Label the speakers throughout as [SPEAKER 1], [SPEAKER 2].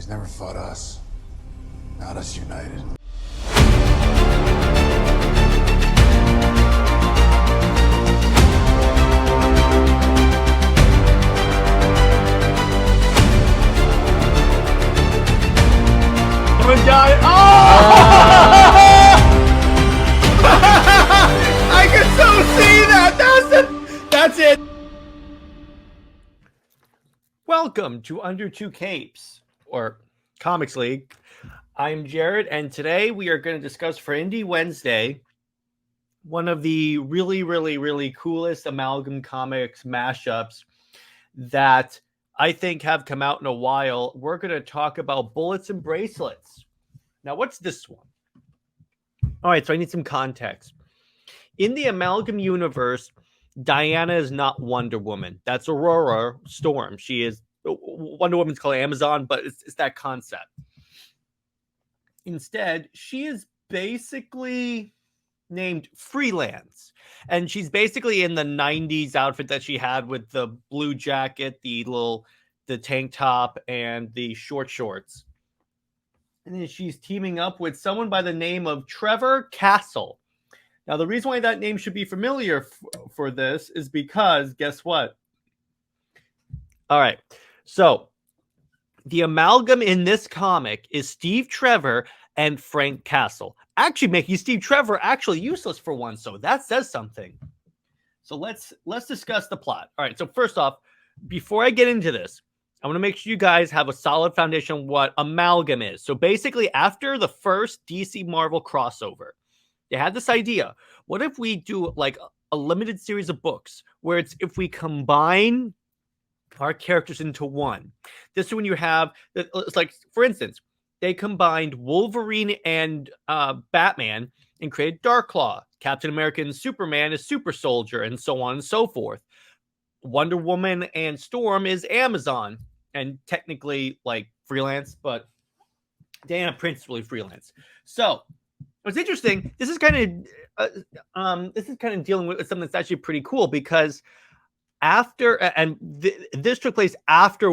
[SPEAKER 1] He's never fought us. Not us united.
[SPEAKER 2] Oh! I can so see that. That's it. Welcome to Under Two Capes, or Comics League. I'm Jared, and today we are going to discuss for Indie Wednesday one of the really coolest Amalgam Comics mashups that I think have come out in a while. We're going to talk about Bullets and Bracelets. Now, what's this one? All right, so I need some context. In the Amalgam universe, Diana is not Wonder Woman. That's Aurora Storm. She is Wonder Woman's called Amazon, but it's that concept. Instead, she is basically named Freelance, and she's basically in the 90s outfit that she had with the blue jacket, the tank top, and the short shorts. And then she's teaming up with someone by the name of Trevor Castle. Now, the reason why that name should be familiar for this is because, guess what? All right, so the Amalgam in this comic is Steve Trevor and Frank Castle. Actually making Steve Trevor actually useless for once, so that says something. So let's discuss the plot. All right, so first off, before I get into this, I want to make sure you guys have a solid foundation on what Amalgam is. So basically, after the first DC Marvel crossover, they had this idea. What if we do like a limited series of books where if we combine our characters into one? This is when you have, it's like, for instance, they combined Wolverine and Batman and created Darkclaw. Captain America and Superman is Super Soldier, and so on and so forth. Wonder Woman and Storm is Amazon, and technically like freelance, but Diana Prince is really freelance. So what's interesting, this is kind of dealing with something that's actually pretty cool, because this took place after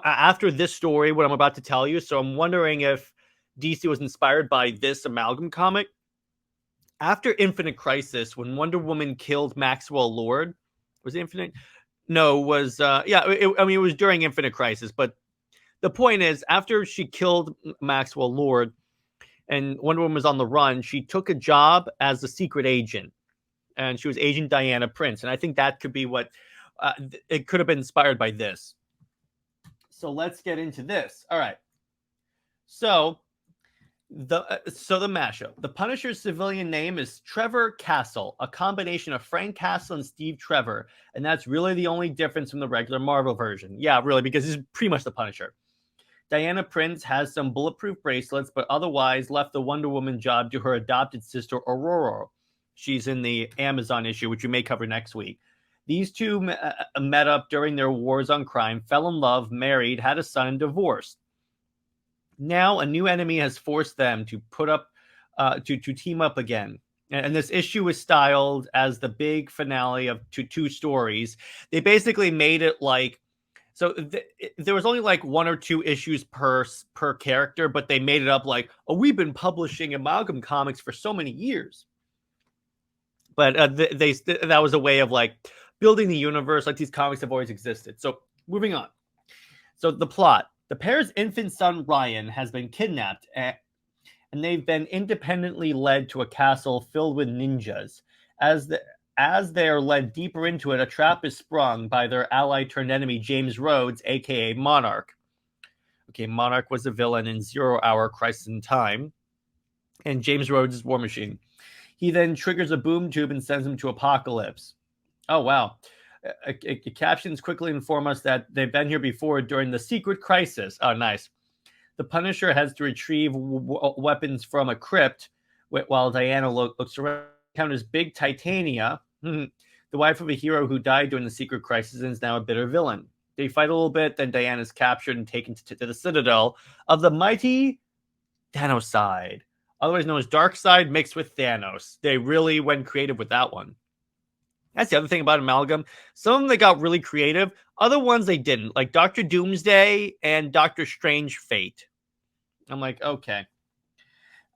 [SPEAKER 2] after this story, what I'm about to tell you. So I'm wondering if DC was inspired by this Amalgam comic. After Infinite Crisis, when Wonder Woman killed Maxwell Lord, was it Infinite? No, it was it was during Infinite Crisis. But the point is, after she killed Maxwell Lord and Wonder Woman was on the run, she took a job as a secret agent, and she was Agent Diana Prince. And I think that could be what it could have been inspired by this. So let's get into this. All right. So the mashup. The Punisher's civilian name is Trevor Castle, a combination of Frank Castle and Steve Trevor, and that's really the only difference from the regular Marvel version. Yeah, really, because he's pretty much the Punisher. Diana Prince has some bulletproof bracelets, but otherwise left the Wonder Woman job to her adopted sister Aurora. She's in the Amazon issue, which we may cover next week. These two met up during their wars on crime, fell in love, married, had a son, and divorced. Now a new enemy has forced them to to team up again. And this issue is styled as the big finale of two stories. They basically made it like, so there was only like one or two issues per character, but they made it up like, oh, we've been publishing Amalgam Comics for so many years. But that was a way of like building the universe, like these comics have always existed. So moving on. So the plot. The pair's infant son, Ryan, has been kidnapped, and they've been independently led to a castle filled with ninjas. As they are led deeper into it, a trap is sprung by their ally-turned-enemy, James Rhodes, a.k.a. Monarch. Okay, Monarch was a villain in 0 Hour Crisis in Time, and James Rhodes is War Machine. He then triggers a boom tube and sends him to Apocalypse. Oh, wow. Captions quickly inform us that they've been here before during the Secret Crisis. Oh, nice. The Punisher has to retrieve weapons from a crypt while Diana looks around. Encounters Big Titania, the wife of a hero who died during the Secret Crisis and is now a bitter villain. They fight a little bit, then Diana's captured and taken to the citadel of the mighty Thanoseid, otherwise known as Darkseid mixed with Thanos. They really went creative with that one. That's the other thing about Amalgam. Some of them they got really creative. Other ones they didn't, like Doctor Doomsday and Doctor Strange Fate. I'm like, okay.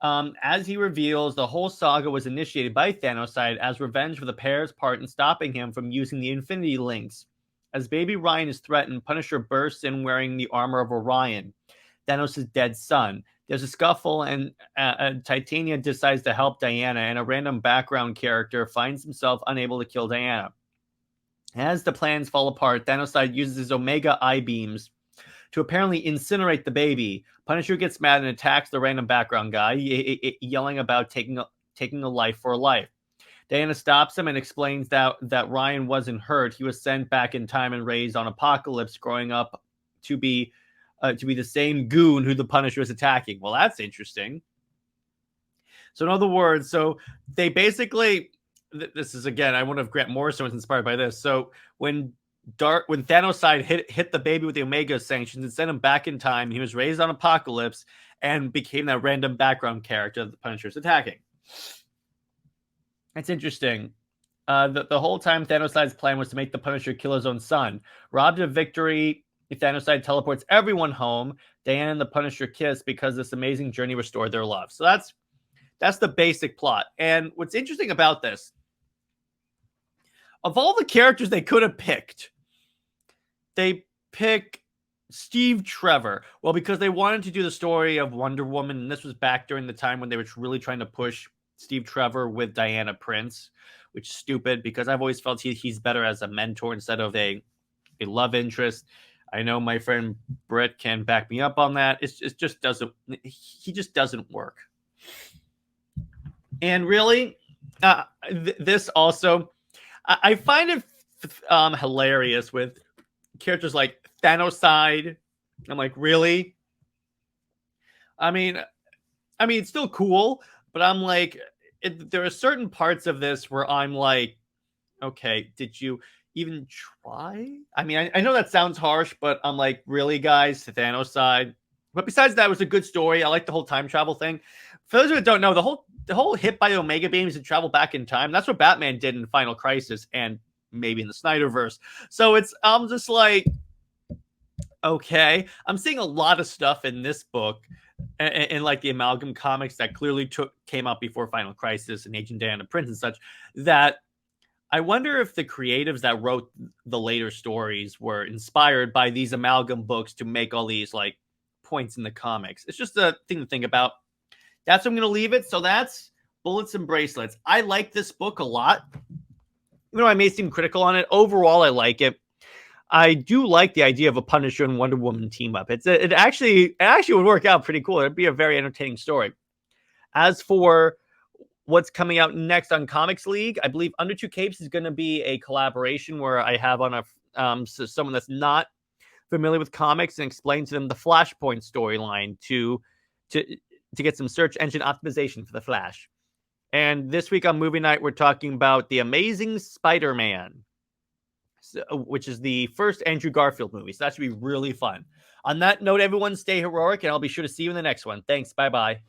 [SPEAKER 2] As he reveals, the whole saga was initiated by Thanoseid as revenge for the pair's part in stopping him from using the Infinity Links. As baby Ryan is threatened, Punisher bursts in wearing the armor of Orion, Thanos' dead son. There's a scuffle, and Titania decides to help Diana, and a random background character finds himself unable to kill Diana. As the plans fall apart, Thanoseid uses his Omega I-beams to apparently incinerate the baby. Punisher gets mad and attacks the random background guy, yelling about taking a life for a life. Diana stops him and explains that Ryan wasn't hurt. He was sent back in time and raised on Apocalypse, growing up to be the same goon who the Punisher was attacking. Well, that's interesting. So in other words, so they basically, this is again, I wonder if Grant Morrison was inspired by this. So when Thanoseid hit the baby with the Omega sanctions and sent him back in time, he was raised on Apocalypse and became that random background character that the Punisher is attacking. It's interesting. The whole time, Thanoseid's plan was to make the Punisher kill his own son. Robbed of victory, Thanoseid teleports everyone home. Diana and the Punisher kiss because this amazing journey restored their love. So that's the basic plot. And what's interesting about this, of all the characters they could have picked, they pick Steve Trevor. Well, because they wanted to do the story of Wonder Woman, and this was back during the time when they were really trying to push Steve Trevor with Diana Prince, which is stupid because I've always felt he's better as a mentor instead of a love interest. I know my friend Britt can back me up on that. It just doesn't. He just doesn't work. And really, this also, I find it hilarious with characters like Thanoseid. I'm like, really? I mean, it's still cool, but I'm like, there are certain parts of this where I'm like, okay, did you even try? I mean, I know that sounds harsh, but I'm like, really, guys, Thanoseid. But besides that, it was a good story. I like the who time travel thing. For those who don't know, the whole hit by Omega beams and travel back in time, that's what Batman did in Final Crisis and maybe in the Snyderverse. So I'm just like, okay. I'm seeing a lot of stuff in this book and like the Amalgam Comics that clearly came out before Final Crisis and Agent Diana Prince and such, that I wonder if the creatives that wrote the later stories were inspired by these Amalgam books to make all these like points in the comics. It's just a thing to think about. That's where I'm going to leave it. So that's Bullets and Bracelets. I like this book a lot. You know, I may seem critical on it. Overall, I like it. I do like the idea of a Punisher and Wonder Woman team up. It actually would work out pretty cool. It'd be a very entertaining story. As for what's coming out next on Comics League, I believe Under Two Capes is going to be a collaboration where I have on someone that's not familiar with comics and explain to them the Flashpoint storyline to get some search engine optimization for the Flash. And this week on Movie Night, we're talking about The Amazing Spider-Man, which is the first Andrew Garfield movie. So that should be really fun. On that note, everyone, stay heroic, and I'll be sure to see you in the next one. Thanks. Bye-bye.